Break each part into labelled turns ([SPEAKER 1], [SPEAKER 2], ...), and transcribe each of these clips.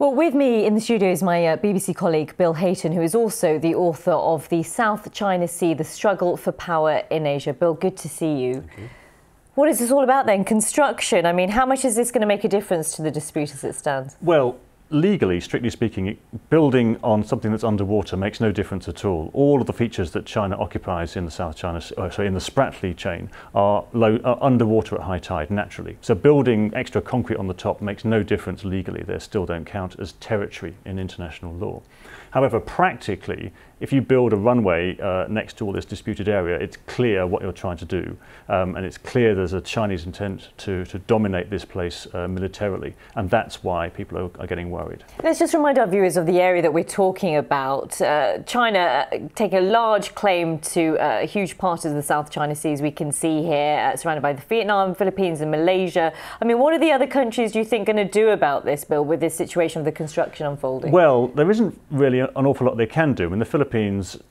[SPEAKER 1] Well, with me in the studio is my BBC colleague Bill Hayton, who is also the author of The South China Sea, The Struggle for Power in Asia. Bill, good to see you.
[SPEAKER 2] Thank you.
[SPEAKER 1] What is this all about then? Construction. I mean, how much is this going to make a difference to the dispute as it stands?
[SPEAKER 2] Well, legally, strictly speaking, building on something that's underwater makes no difference at all. All of the features that China occupies in the South China, in the Spratly chain, are underwater at high tide naturally. So building extra concrete on the top makes no difference legally. They still don't count as territory in international law. However, practically, if you build a runway next to all this disputed area, it's clear what you're trying to do, and it's clear there's a Chinese intent to dominate this place militarily, and that's why people are getting worried. Let's
[SPEAKER 1] just remind our viewers of the area that we're talking about. China take a large claim to a huge part of the South China Sea, as we can see here, surrounded by the Vietnam, Philippines and Malaysia. I mean, what are the other countries, do you think, going to do about this, Bill, with this situation of the construction unfolding?
[SPEAKER 2] Well, there isn't really an awful lot they can do. I mean, the Philippines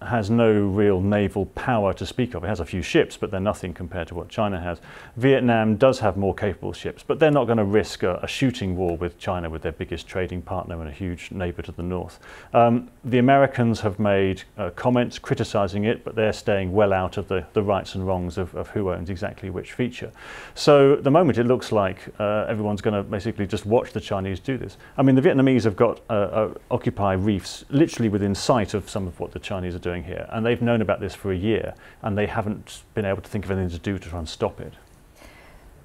[SPEAKER 2] has no real naval power to speak of. It has a few ships, but they're nothing compared to what China has. Vietnam does have more capable ships, but they're not going to risk a shooting war with China, with their biggest trading partner and a huge neighbour to the north. The Americans have made comments criticising it, but they're staying well out of the rights and wrongs of who owns exactly which feature. So at the moment it looks like everyone's going to basically just watch the Chinese do this. I mean, the Vietnamese have got occupy reefs literally within sight of some of what the Chinese are doing here, and they've known about this for a year and they haven't been able to think of anything to do to try and stop it.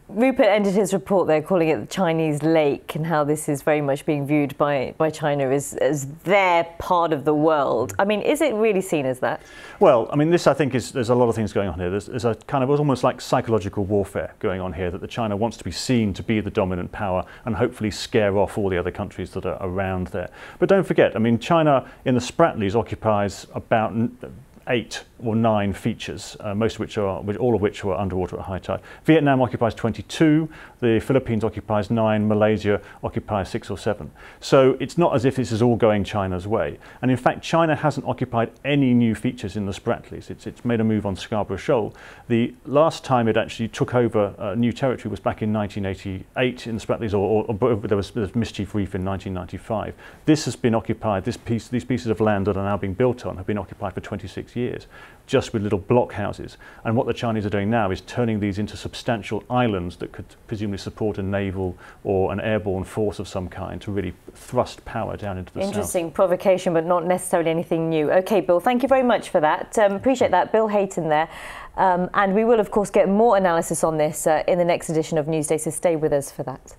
[SPEAKER 1] Rupert ended his report there calling it the Chinese lake, and how this is very much being viewed by China as their part of the world. I mean, is it really seen as that?
[SPEAKER 2] Well, I mean, this I think there's a lot of things going on here. There's a kind of almost like psychological warfare going on here, that the China wants to be seen to be the dominant power and hopefully scare off all the other countries that are around there. But don't forget, I mean, China in the Spratlys occupies about 8 or 9 features, all of which are underwater at high tide. Vietnam occupies 22, the Philippines occupies 9, Malaysia occupies 6 or 7. So it's not as if this is all going China's way. And in fact, China hasn't occupied any new features in the Spratlys. It's made a move on Scarborough Shoal. The last time it actually took over new territory was back in 1988 in the Spratlys, or there was Mischief Reef in 1995. This has been occupied, these pieces of land that are now being built on have been occupied for 26 years, just with little block houses. And what the Chinese are doing now is turning these into substantial islands that could presumably support a naval or an airborne force of some kind to really thrust power down into the south.
[SPEAKER 1] Interesting provocation, but not necessarily anything new. OK, Bill, thank you very much for that. Appreciate that. Bill Hayton there. And we will, of course, get more analysis on this in the next edition of Newsday, so stay with us for that.